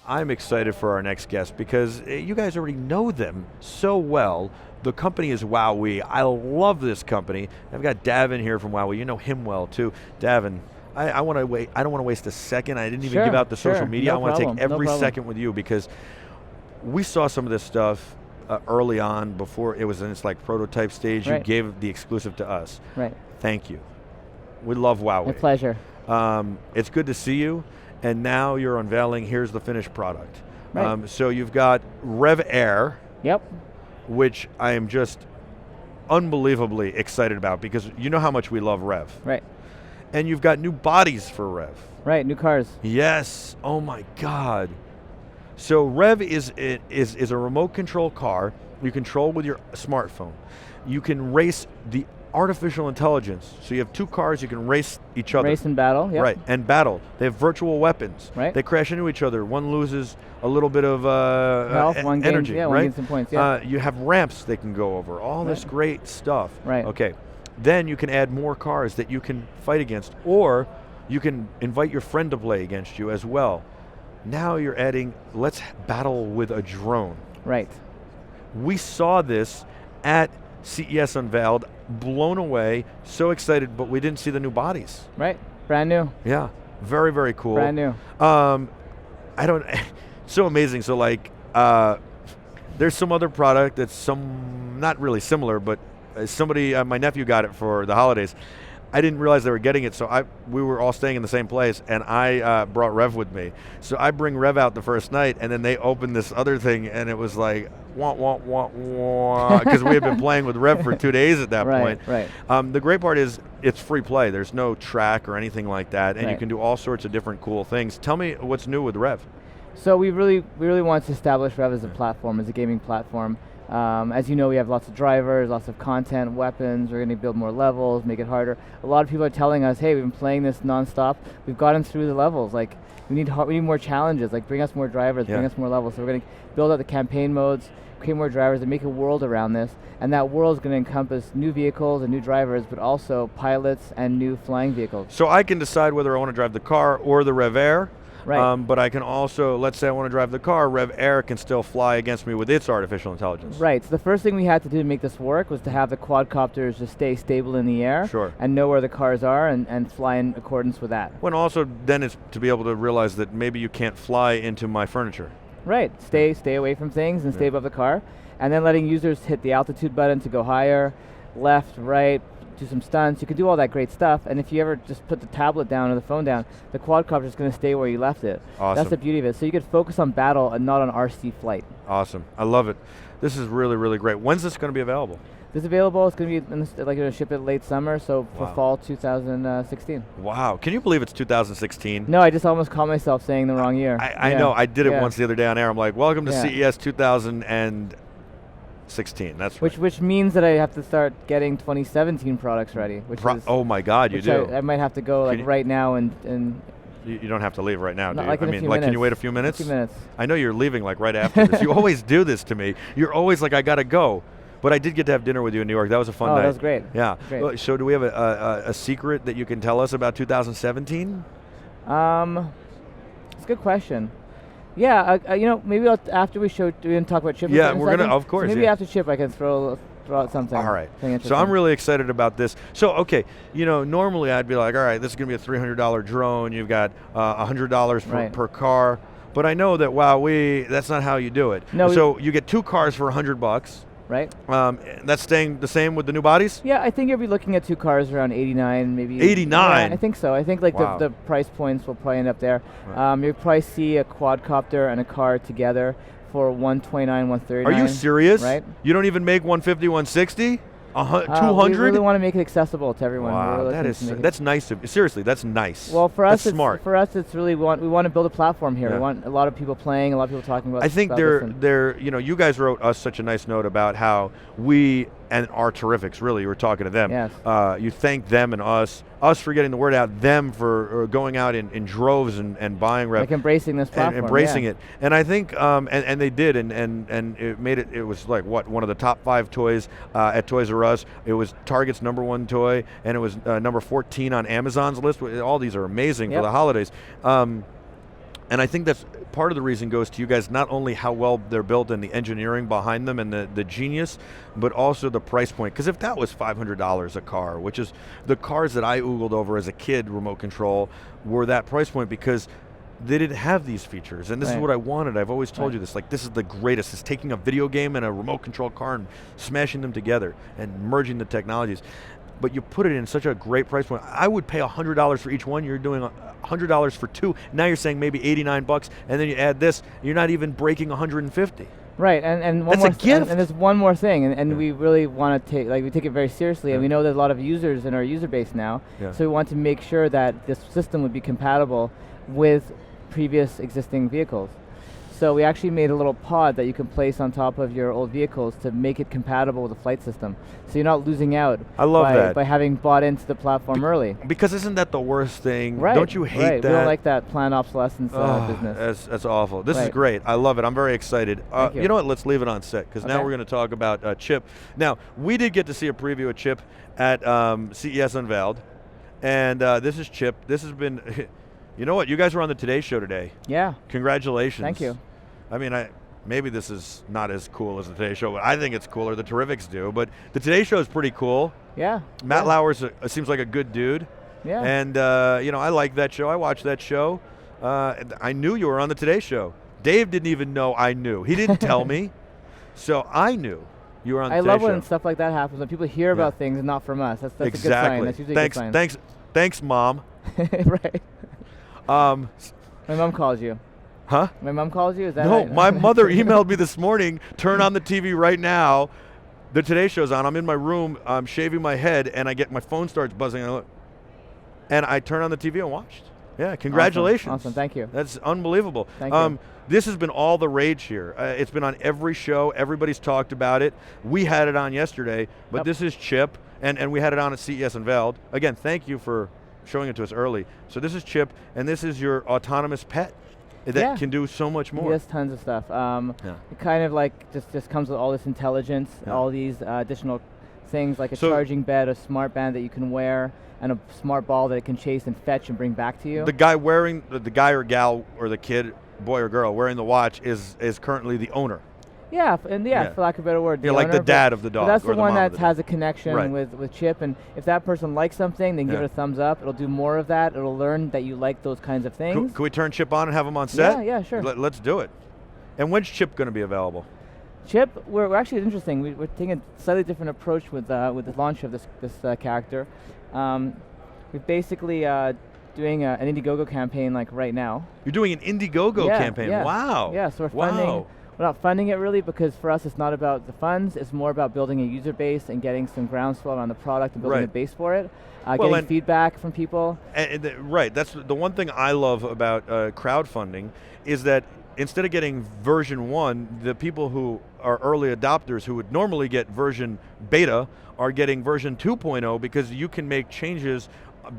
I'm excited for our next guest because you guys already know them so well. The company is WowWee. I love this company. I've got Davin here from WowWee. You know him well too. Davin, I want to wait. I don't want to waste a second. I didn't even give out the social media. I want to take every second with you because we saw some of this stuff early on before it was in its like prototype stage. You gave the exclusive to us. Right. Thank you. We love WowWee. My pleasure. It's good to see you. And now you're unveiling, here's the finished product. Right. So you've got REV Air. Yep. Which I am just unbelievably excited about because you know how much we love REV. Right. And you've got new bodies for REV. Right, new cars. Yes, oh my God. So REV is a remote control car you control with your smartphone. You can race the artificial intelligence. So you have two cars, you can race each other. Race and battle, yep. Right, and battle. They have virtual weapons. Right. They crash into each other. One loses a little bit of health, one energy, gains, right? One gains some points, yeah. You have ramps they can go over. All this great stuff. Right. Okay, then you can add more cars that you can fight against, or you can invite your friend to play against you as well. Now you're adding, let's battle with a drone. Right. We saw this at CES unveiled, blown away, so excited, but we didn't see the new bodies. Right, brand new. Yeah, very, very cool. Brand new. So amazing. So like, there's some other product that's not really similar, but somebody, my nephew got it for the holidays. I didn't realize they were getting it, so we were all staying in the same place, and I brought REV with me. So I bring REV out the first night, and then they opened this other thing, and it was like, wah, wah, wah, wah, because we had been playing with REV for 2 days at that point. Right. The great part is it's free play. There's no track or anything like that, and you can do all sorts of different cool things. Tell me what's new with REV. So we really want to establish REV as a platform, as a gaming platform. As you know, we have lots of drivers, lots of content, weapons. We're going to build more levels, make it harder. A lot of people are telling us, hey, we've been playing this nonstop. We've gotten through the levels. Like, we need more challenges. Like, bring us more drivers, bring us more levels. So we're going to build out the campaign modes, create more drivers, and make a world around this. And that world is going to encompass new vehicles and new drivers, but also pilots and new flying vehicles. So I can decide whether I want to drive the car or the REV Air. Right. But I can also, let's say I want to drive the car, REV Air can still fly against me with its artificial intelligence. Right, so the first thing we had to do to make this work was to have the quadcopters just stay stable in the air and know where the cars are and fly in accordance with that. When also then it's to be able to realize that maybe you can't fly into my furniture. Right, stay away from things and stay above the car, and then letting users hit the altitude button to go higher, left, right, do some stunts. You could do all that great stuff, and if you ever just put the tablet down or the phone down, the quadcopter is going to stay where you left it. Awesome. That's the beauty of it. So you could focus on battle and not on RC flight. Awesome. I love it. This is really, really great. When's this going to be available? This is available. It's going to be going to ship it late summer, so for fall 2016. Wow. Can you believe it's 2016? No, I just almost caught myself saying the wrong year. I know. I did it once the other day on air. I'm like, welcome to CES 2016. That's right. Which means that I have to start getting 2017 products ready. Oh my God, you do. I might have to go right now and. You don't have to leave right now, do you? Like I mean, can you wait a few minutes? A few minutes. I know you're leaving like right after this. You always do this to me. You're always like, I gotta go. But I did get to have dinner with you in New York. That was a fun night. That was great. Yeah. Great. So do we have a secret that you can tell us about 2017? It's a good question. Yeah, maybe after we didn't talk about CHiP. Yeah, we're gonna, of course. So maybe after CHiP, I can throw out something. All right. So I'm really excited about this. So okay, normally I'd be like, all right, this is gonna be a $300 drone. You've got $100 per car. But I know that WowWee, that's not how you do it. No. So you get two cars for $100. Right. That's staying the same with the new bodies? Yeah, I think you'll be looking at two cars around 89, maybe. 89? Yeah, I think so. I think the price points will probably end up there. Right. You'll probably see a quadcopter and a car together for $129, $139. Are you serious? Right. You don't even make 150, 160? 200? We really want to make it accessible to everyone. Wow, that's nice. Seriously, that's nice. Well, for us, that's smart. For us, it's really we want to build a platform here. We want a lot of people playing, a lot of people talking about. I think you guys wrote us such a nice note about how we and our terrifics. Really, you were talking to them. Yes. You thanked them and us for getting the word out, them for going out in droves and buying REV. Like embracing this platform. And embracing it. And I think, and they did, and it made it was like, one of the top 5 toys at Toys R Us. It was Target's #1 toy, and it was number 14 on Amazon's list. All these are amazing for the holidays. And I think that's part of the reason goes to you guys, not only how well they're built and the engineering behind them and the genius, but also the price point. Because if that was $500 a car, which is the cars that I oogled over as a kid, remote control, were that price point because they didn't have these features. And this is what I wanted. I've always told you this, like this is the greatest. It's taking a video game and a remote control car and smashing them together and merging the technologies. But you put it in such a great price point. I would pay $100 for each one. You're doing $100 for two. Now you're saying maybe 89 bucks, and then you add this, you're not even breaking 150. Right, and one That's more a gift. And there's one more thing, and we really want to take, we take it very seriously, and we know there's a lot of users in our user base now, so we want to make sure that this system would be compatible with previous existing vehicles. So we actually made a little pod that you can place on top of your old vehicles to make it compatible with the flight system. So you're not losing out by having bought into the platform early. Because isn't that the worst thing? Right. Don't you hate that? We don't like that planned obsolescence business. That's awful. This is great. I love it. I'm very excited. You know what? Let's leave it on set because now we're going to talk about CHiP. Now, we did get to see a preview of CHiP at CES Unveiled. And this is CHiP. This has been... You know what? You guys were on the Today Show today. Yeah. Congratulations. Thank you. I mean, maybe this is not as cool as the Today Show, but I think it's cooler. The Terrifics do. But the Today Show is pretty cool. Yeah. Matt Lauer's seems like a good dude. Yeah. And, you know, I like that show. I watched that show. I knew you were on the Today Show. Dave didn't even know I knew. He didn't tell me. So I knew you were on the Today Show. I love when stuff like that happens, when people hear about things and not from us. That's a good sign. That's usually a good sign. Thanks, Mom. Right. My mom calls you. Huh? My mom calls you? Is that No, right? my mother emailed me this morning, turn on the TV right now. The Today Show's on. I'm in my room, I'm shaving my head, and I get my phone starts buzzing. And I turn on the TV and watched. Yeah, congratulations. Awesome. Thank you. That's unbelievable. Thank you. This has been all the rage here. It's been on every show. Everybody's talked about it. We had it on yesterday, but this is CHiP, and we had it on at CES Unveiled. Again, thank you for showing it to us early. So this is CHiP, and this is your autonomous pet that can do so much more. Yes, tons of stuff. It kind of like just comes with all this intelligence, all these additional things like a charging bed, a smart band that you can wear, and a smart ball that it can chase and fetch and bring back to you. The guy wearing, the guy or gal or the kid, boy or girl wearing the watch is currently the owner. Yeah, for lack of a better word. Yeah, like the dad of the dog. But that's or the one mom that has a connection with CHiP, and if that person likes something, they can give it a thumbs up. It'll do more of that. It'll learn that you like those kinds of things. Can we turn CHiP on and have him on set? Yeah, sure. Let's do it. And when's CHiP going to be available? CHiP, we're actually interesting. We're taking a slightly different approach with the launch of this character. We're basically doing an Indiegogo campaign like right now. You're doing an Indiegogo campaign? Yeah. Wow. Yeah, so we're funding. We're not funding it really because for us it's not about the funds, it's more about building a user base and getting some groundswell on the product and building a base for it, getting feedback from people. Right, that's the one thing I love about crowdfunding is that instead of getting version 1, the people who are early adopters who would normally get version beta are getting version 2.0 because you can make changes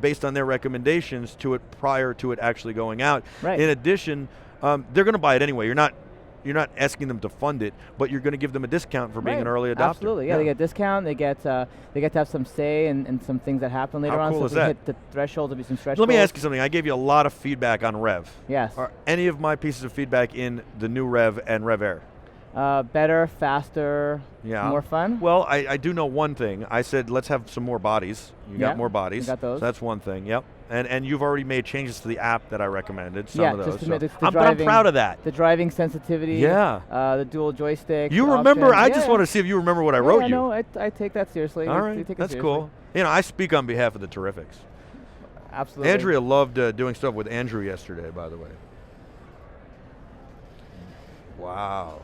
based on their recommendations to it prior to it actually going out. Right. In addition, they're going to buy it anyway. You're not asking them to fund it, but you're going to give them a discount for being an early adopter. Absolutely, yeah. They get a discount. They get to have some say and some things that happen later on. How cool is that? that? Hit the threshold, there'll be some stretch Let me goals. ask you something. I gave you a lot of feedback on REV. Yes. Are any of my pieces of feedback in the new REV and REV Air? Better, faster, more fun. Well, I do know one thing. I said let's have some more bodies. You got more bodies. We got those. So that's one thing. Yep. And you've already made changes to the app that I recommended. Some of those. I'm proud of that. The driving sensitivity. Yeah. The dual joystick. You remember? I just want to see if you remember what I wrote you. No, I take that seriously. All right. That's cool. You know, I speak on behalf of the Terrifics. Absolutely. Andrea loved doing stuff with Andrew yesterday, by the way. Wow.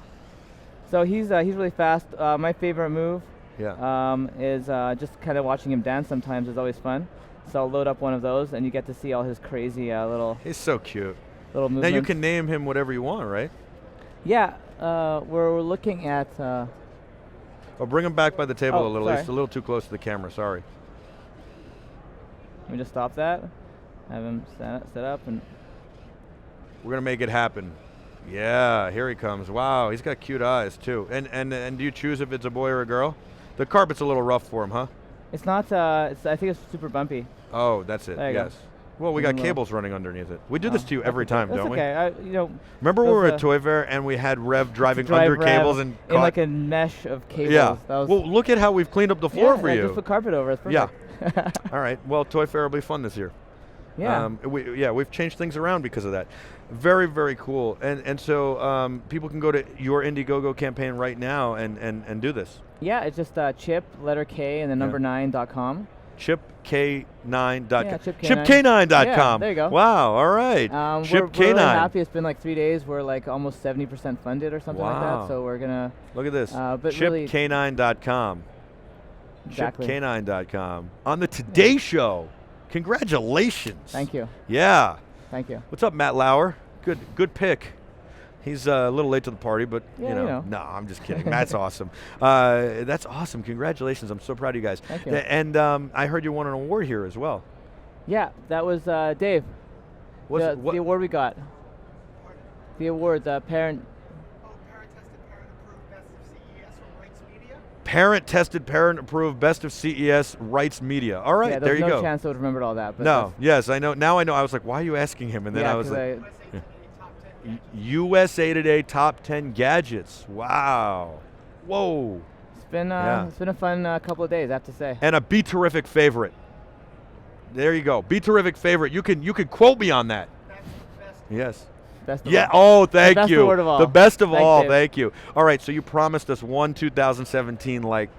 So he's really fast. My favorite move is just kind of watching him dance sometimes is always fun. So I'll load up one of those and you get to see all his crazy little... He's so cute. Little movements. Now you can name him whatever you want, right? Yeah. We're looking at... Oh, bring him back by the table a little. Sorry. He's a little too close to the camera, sorry. Let me just stop that. Have him set up and... We're going to make it happen. Yeah, here he comes. Wow, he's got cute eyes too. And do you choose if it's a boy or a girl? The carpet's a little rough for him, huh? It's not. I think it's super bumpy. Oh, that's it. There you yes. go. Well, we got Even low. cables running underneath it. We do this to you every time, That's don't we? okay. Remember when we were those, at Toy Fair and we had Rev driving drive under Rev cables and in like a mesh of cables. Yeah. That was, Well, look at how we've cleaned up the floor for I you. just put carpet over. It's Yeah. perfect. All right. Well, Toy Fair will be fun this year. Yeah. We've changed things around because of that. Very, very cool. And so people can go to your Indiegogo campaign right now and do this. Yeah, it's just CHiP, letter K, and the number 9.com. ChipK9.com. Yeah, ChipK9. ChipK9.com. Yeah, there you go. Wow, all right. We're really happy. It's been like 3 days. We're like almost 70% funded or something like that. So we're going to... Look at this. But ChipK9.com. Exactly. ChipK9.com. On the Today Show. Congratulations. Thank you. Yeah. Thank you. What's up, Matt Lauer? Good pick. He's a little late to the party, but yeah, you know. No, I'm just kidding. Matt's awesome. That's awesome. Congratulations. I'm so proud of you guys. Thank you. And I heard you won an award here as well. Yeah, that was Dave. The award we got. The award, the parent. Parent-tested, parent-approved Best of CES Rights Media. All right, there you go. There's no chance I would remember all that. But no, yes, I know. Now I know. I was like, why are you asking him? And then I was like, USA Today Top 10 Gadgets. Wow. Whoa. It's been a fun couple of days, I have to say. And a BeTerrific favorite. There you go. BeTerrific favorite. You can quote me on that. Yes. Best yeah. Oh, thank you. The best award of all. The best of all. Dave. Thank you. All right. So you promised us one 2017 like.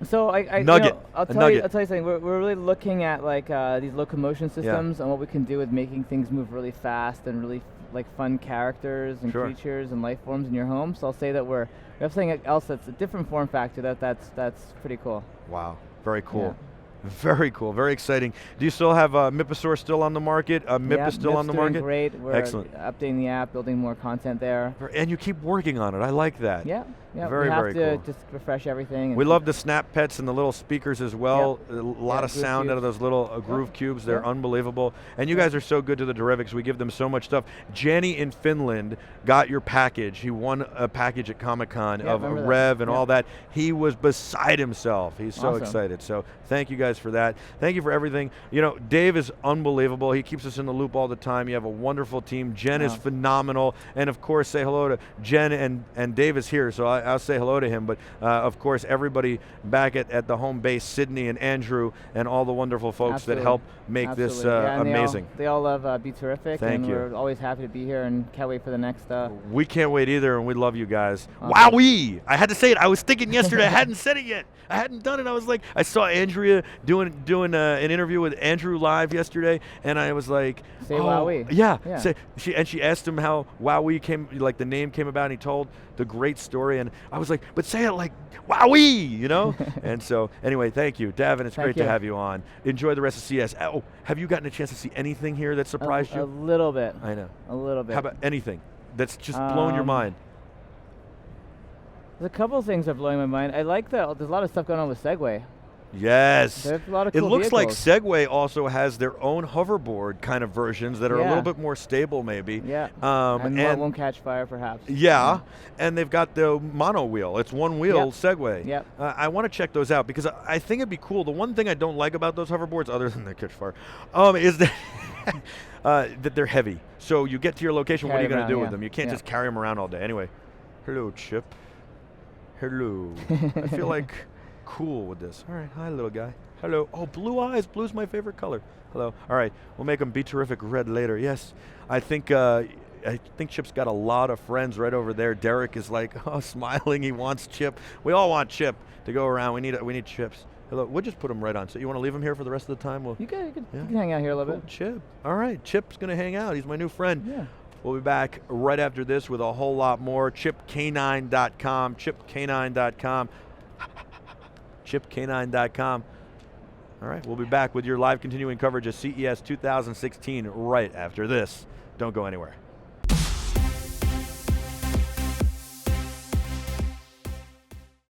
So I nugget. You know, I'll tell you something. We're really looking at like these locomotion systems and what we can do with making things move really fast and really like fun characters and creatures and life forms in your home. So I'll say that we have something else that's a different form factor that's pretty cool. Wow. Very cool. Yeah. Very cool, very exciting. Do you still have Miposaur still on the market? MIP is still on the market? Great. We're excellent. Updating the app, building more content there. And you keep working on it. I like that. Yeah. Very, we have very to cool. just refresh everything. We love the Snap Pets and the little speakers as well. Yep. A lot of sound out of those little groove cubes. They're unbelievable. And you guys are so good to the Terrifics. We give them so much stuff. Janny in Finland got your package. He won a package at Comic-Con of a Rev and all that. He was beside himself. He's so excited. So thank you guys for that. Thank you for everything. You know, Dave is unbelievable. He keeps us in the loop all the time. You have a wonderful team. Jen is phenomenal. And of course, say hello to Jen and Dave is here, so I'll say hello to him. But of course, everybody back at the home base, Sydney and Andrew and all the wonderful folks that help make this amazing. They all love BeTerrific. Thank you. We're always happy to be here and can't wait for the next. We can't wait either, and we love you guys. WowWee! I had to say it. I was thinking yesterday. I hadn't said it yet. I hadn't done it. I was like, I saw Andrea doing an interview with Andrew live yesterday, and I was like, say WowWee. Yeah. She asked him how WowWee came, like the name came about, and he told the great story, and I was like, but say it like WowWee, you know? And so, anyway, thank you. Davin, it's great to have you on. Enjoy the rest of CES. Oh, have you gotten a chance to see anything here that surprised you? A little bit. I know. A little bit. How about anything that's just blown your mind? There's a couple of things that are blowing my mind. I like that there's a lot of stuff going on with Segway. Yes. There's a lot of cool it looks vehicles. like Segway also has their own hoverboard kind of versions that are a little bit more stable maybe. Yeah. And won't catch fire perhaps. Yeah. And they've got the mono wheel. It's one wheel Segway. Yep. I want to check those out because I think it'd be cool. The one thing I don't like about those hoverboards, other than they catch fire, is that that they're heavy. So you get to your location, what are you going to do with them? You can't just carry them around all day. Anyway, hello, Chip. Hello. I feel like cool with this. All right, hi, little guy. Hello. Oh, blue eyes. Blue's my favorite color. Hello. All right, we'll make them BeTerrific red later. Yes, I think Chip's got a lot of friends right over there. Derek is like, smiling. He wants Chip. We all want Chip to go around. We need Chips. Hello. We'll just put him right on. So you want to leave him here for the rest of the time? You can hang out here a little bit. Chip. All right, Chip's gonna hang out. He's my new friend. Yeah. We'll be back right after this with a whole lot more. ChipK9.com, ChipK9.com, ChipK9.com. All right, we'll be back with your live continuing coverage of CES 2016 right after this. Don't go anywhere.